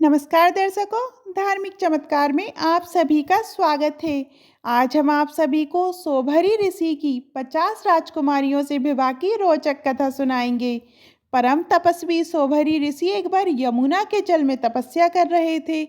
नमस्कार दर्शकों, धार्मिक चमत्कार में आप सभी का स्वागत है। आज हम आप सभी को सोभरी ऋषि की 50 राजकुमारियों से विवाह की रोचक कथा सुनाएंगे। परम तपस्वी सोभरी ऋषि एक बार यमुना के जल में तपस्या कर रहे थे।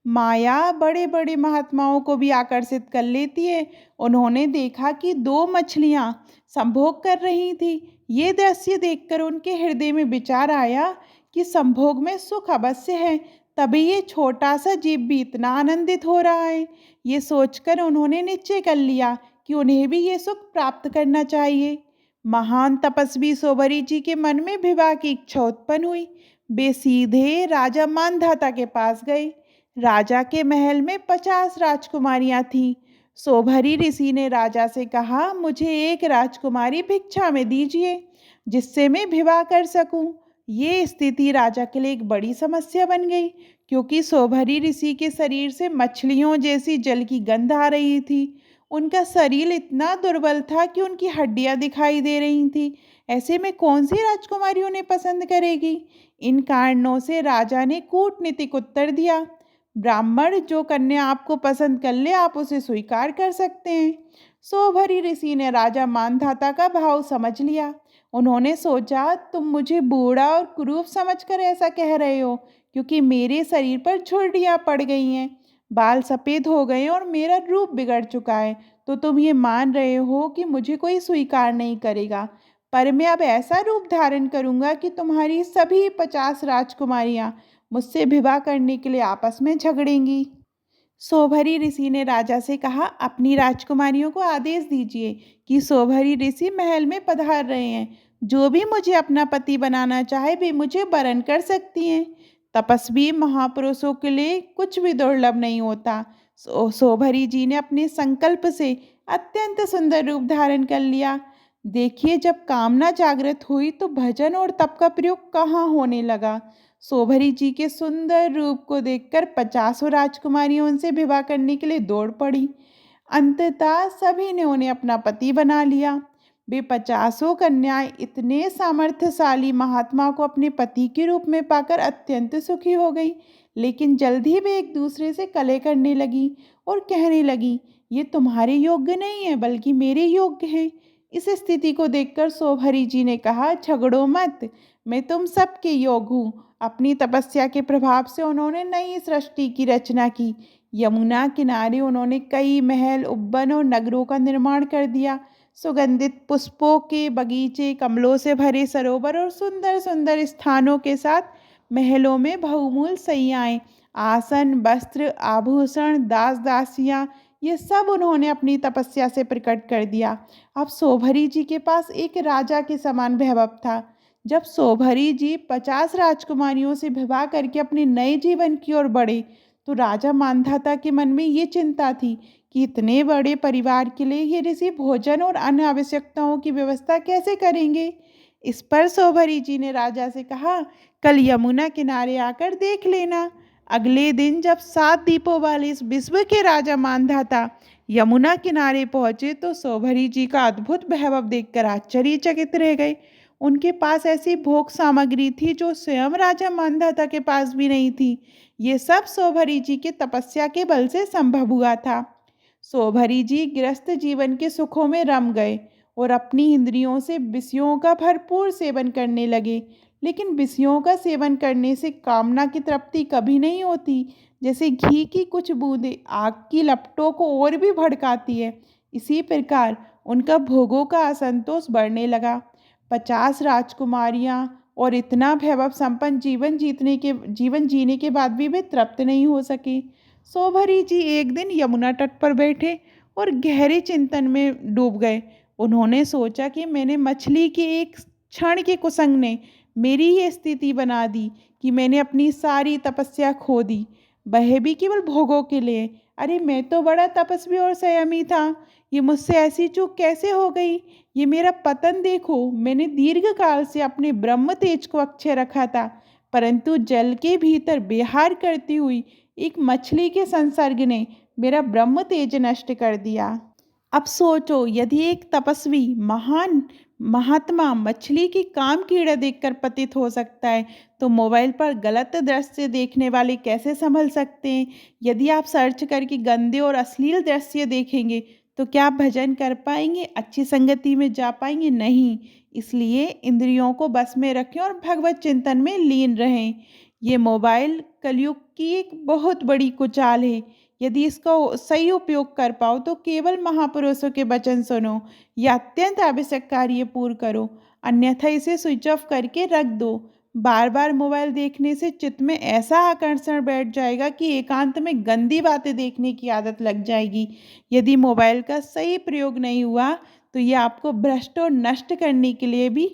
माया बड़े बड़े महात्माओं को भी आकर्षित कर लेती है। उन्होंने देखा कि दो मछलियां संभोग कर रही थी। ये दृश्य देखकर उनके हृदय में विचार आया कि संभोग में सुख अवश्य है, तभी ये छोटा सा जीव भी इतना आनंदित हो रहा है। ये सोचकर उन्होंने निश्चय कर लिया कि उन्हें भी ये सुख प्राप्त करना चाहिए। महान तपस्वी सोबरी जी के मन में विवाह की इच्छा उत्पन्न हुई। वे सीधे राजा मानधाता के पास गए। राजा के महल में 50 राजकुमारियां थीं। सोभरी ऋषि ने राजा से कहा, मुझे एक राजकुमारी भिक्षा में दीजिए जिससे मैं विवाह कर सकूं। ये स्थिति राजा के लिए एक बड़ी समस्या बन गई, क्योंकि सोभरी ऋषि के शरीर से मछलियों जैसी जल की गंध आ रही थी। उनका शरीर इतना दुर्बल था कि उनकी हड्डियां दिखाई दे रही थी। ऐसे में कौन सी राजकुमारी उन्हें पसंद करेगी? इन कारणों से राजा ने कूटनीतिक उत्तर दिया, ब्राह्मण जो कन्या आपको पसंद कर ले आप उसे स्वीकार कर सकते हैं। सोभरी ऋषि ने राजा मानधाता का भाव समझ लिया। उन्होंने सोचा, तुम मुझे बूढ़ा और कुरूप समझकर ऐसा कह रहे हो, क्योंकि मेरे शरीर पर झुर्रियाँ पड़ गई हैं, बाल सफ़ेद हो गए और मेरा रूप बिगड़ चुका है, तो तुम ये मान रहे हो कि मुझे कोई स्वीकार नहीं करेगा। पर मैं अब ऐसा रूप धारण करूंगा कि तुम्हारी सभी 50 राजकुमारियां मुझसे विवाह करने के लिए आपस में झगड़ेंगी। सोभरी ऋषि ने राजा से कहा, अपनी राजकुमारियों को आदेश दीजिए कि सोभरी ऋषि महल में पधार रहे हैं। जो भी मुझे अपना पति बनाना चाहे वे मुझे वरण कर सकती हैं। तपस्वी महापुरुषों के लिए कुछ भी दुर्लभ नहीं होता। सोभरी जी ने अपने संकल्प से अत्यंत सुंदर रूप धारण कर लिया। देखिए, जब कामना जागृत हुई तो भजन और तप का प्रयोग कहाँ होने लगा। सोभरी जी के सुंदर रूप को देखकर 50 राजकुमारियों उनसे विवाह करने के लिए दौड़ पड़ी। अंततः सभी ने उन्हें अपना पति बना लिया। वे 50 कन्याएं इतने सामर्थ्यशाली महात्मा को अपने पति के रूप में पाकर अत्यंत सुखी हो गई। लेकिन जल्द ही वे एक दूसरे से कलह करने लगी और कहने लगी, ये तुम्हारे योग्य नहीं है बल्कि मेरे योग्य हैं। इस स्थिति को देखकर सोभरी जी ने कहा, झगड़ो मत, मैं तुम सबके योग्य हूँ। अपनी तपस्या के प्रभाव से उन्होंने नई सृष्टि की रचना की। यमुना किनारे उन्होंने कई महल, उपवन और नगरों का निर्माण कर दिया। सुगंधित पुष्पों के बगीचे, कमलों से भरे सरोवर और सुंदर सुंदर स्थानों के साथ महलों में बहुमूल्य शैयाएं, आसन, वस्त्र, आभूषण, दास दासियां, ये सब उन्होंने अपनी तपस्या से प्रकट कर दिया। अब सोभरी जी के पास एक राजा के समान वैभव था। जब सोभरी जी 50 राजकुमारियों से विवाह करके अपने नए जीवन की ओर बढ़े, तो राजा मानधाता के मन में ये चिंता थी कि इतने बड़े परिवार के लिए ये ऋषि भोजन और अन्य आवश्यकताओं की व्यवस्था कैसे करेंगे। इस पर सोभरी जी ने राजा से कहा, कल यमुना किनारे आकर देख लेना। अगले दिन जब 7 दीपों वाले इस विश्व के राजा मानधाता यमुना किनारे पहुंचे तो सोभरी जी का अद्भुत वैभव देखकर आश्चर्यचकित रह गए। उनके पास ऐसी भोग सामग्री थी जो स्वयं राजा मानधाता के पास भी नहीं थी। ये सब सोभरी जी की तपस्या के बल से संभव हुआ था। सोभरी जी गृहस्थ जीवन के सुखों में रम गए और अपनी इंद्रियों से विषयों का भरपूर सेवन करने लगे। लेकिन विषयों का सेवन करने से कामना की तृप्ति कभी नहीं होती। जैसे घी की कुछ बूंदें आग की लपटों को और भी भड़काती है, इसी प्रकार उनका भोगों का असंतोष बढ़ने लगा। 50 राजकुमारियां और इतना वैभव संपन्न जीवन जीने के बाद भी वे तृप्त नहीं हो सके। सोभरी जी एक दिन यमुना तट पर बैठे और गहरे चिंतन में डूब गए। उन्होंने सोचा कि मैंने मछली के एक क्षण के कुसंग ने मेरी ये स्थिति बना दी कि मैंने अपनी सारी तपस्या खो दी, वह भी केवल भोगों के लिए। अरे, मैं तो बड़ा तपस्वी और संयमी था, ये मुझसे ऐसी चूक कैसे हो गई। ये मेरा पतन देखो। मैंने दीर्घ काल से अपने ब्रह्म तेज को अक्षय रखा था, परंतु जल के भीतर विहार करती हुई एक मछली के संसर्ग ने मेरा ब्रह्म तेज नष्ट कर दिया। अब सोचो, यदि एक तपस्वी महान महात्मा मछली की काम कीड़ा देखकर पतित हो सकता है, तो मोबाइल पर गलत दृश्य देखने वाले कैसे संभल सकते हैं? यदि आप सर्च करके गंदे और अश्लील दृश्य देखेंगे, तो क्या आप भजन कर पाएंगे? अच्छी संगति में जा पाएंगे? नहीं। इसलिए इंद्रियों को बस में रखें और भगवत चिंतन में लीन रहें। ये मोबाइल कलयुग की एक बहुत बड़ी कुचाल है। यदि इसका सही उपयोग कर पाओ तो केवल महापुरुषों के वचन सुनो या अत्यंत आवश्यक कार्य पूर्ण करो, अन्यथा इसे स्विच ऑफ करके रख दो। बार बार मोबाइल देखने से चित्त में ऐसा आकर्षण बैठ जाएगा कि एकांत में गंदी बातें देखने की आदत लग जाएगी। यदि मोबाइल का सही प्रयोग नहीं हुआ तो ये आपको भ्रष्ट और नष्ट करने के लिए भी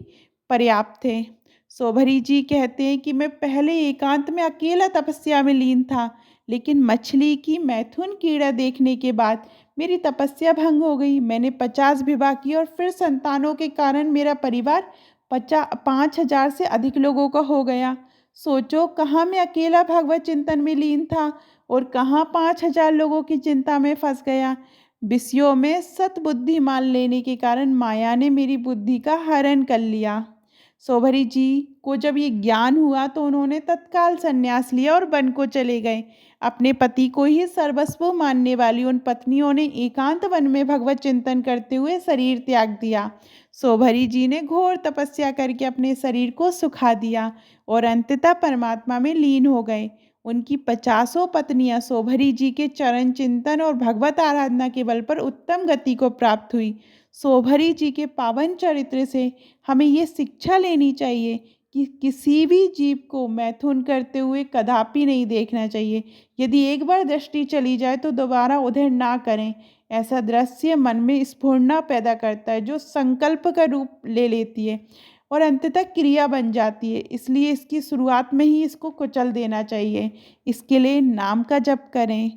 पर्याप्त है। सोभरी जी कहते हैं कि मैं पहले एकांत में अकेला तपस्या में लीन था, लेकिन मछली की मैथुन कीड़ा देखने के बाद मेरी तपस्या भंग हो गई। मैंने 50 विवाह किए और फिर संतानों के कारण मेरा परिवार 5,000 से अधिक लोगों का हो गया। सोचो, कहाँ मैं अकेला भगवत चिंतन में लीन था और कहाँ 5,000 लोगों की चिंता में फंस गया। विषयों में सतबुद्धि मान लेने के कारण माया ने मेरी बुद्धि का हरण कर लिया। सोभरी जी को जब ये ज्ञान हुआ तो उन्होंने तत्काल संन्यास लिया और वन को चले गए। अपने पति को ही सर्वस्व मानने वाली उन पत्नियों ने एकांत वन में भगवत चिंतन करते हुए शरीर त्याग दिया। सोभरी जी ने घोर तपस्या करके अपने शरीर को सुखा दिया और अंततः परमात्मा में लीन हो गए। उनकी 50 पत्नियां सोभरी जी के चरण चिंतन और भगवत आराधना के बल पर उत्तम गति को प्राप्त हुई। सोभरी जी के पावन चरित्र से हमें ये शिक्षा लेनी चाहिए कि किसी भी जीव को मैथुन करते हुए कदापि नहीं देखना चाहिए। यदि एक बार दृष्टि चली जाए तो दोबारा उधर ना करें। ऐसा दृश्य मन में स्फुरना पैदा करता है जो संकल्प का रूप ले लेती है और अंततः क्रिया बन जाती है। इसलिए इसकी शुरुआत में ही इसको कुचल देना चाहिए। इसके लिए नाम का जप करें,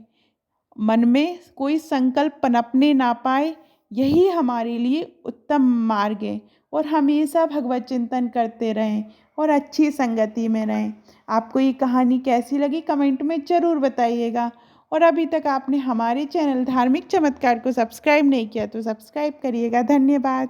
मन में कोई संकल्प पनपने ना पाए, यही हमारे लिए उत्तम मार्ग है। और हमेशा भगवत चिंतन करते रहें और अच्छी संगति में रहें। आपको ये कहानी कैसी लगी कमेंट में ज़रूर बताइएगा। और अभी तक आपने हमारे चैनल धार्मिक चमत्कार को सब्सक्राइब नहीं किया तो सब्सक्राइब करिएगा। धन्यवाद।